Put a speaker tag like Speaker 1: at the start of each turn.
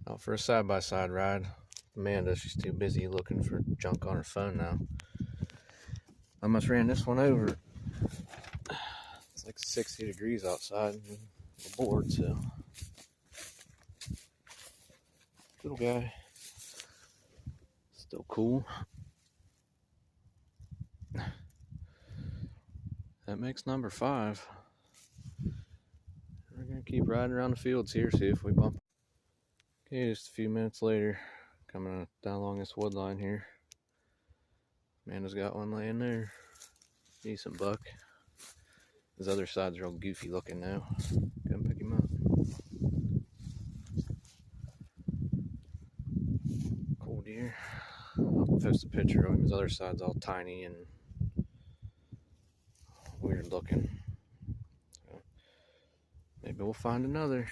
Speaker 1: Out for a side-by-side ride. Amanda, she's too busy looking for junk on her phone now. I almost ran this one over. It's like 60 degrees outside and we're bored, so. Little guy. Still cool. That makes number 5. We're gonna keep riding around the fields here, see if we bump. Okay, just a few minutes later, coming down along this wood line here. Amanda's got one laying there. Decent buck. His other side's real goofy looking now. Gonna pick him up. Cool deer. I'll post a picture of him. His other side's all tiny and weird looking. So maybe we'll find another.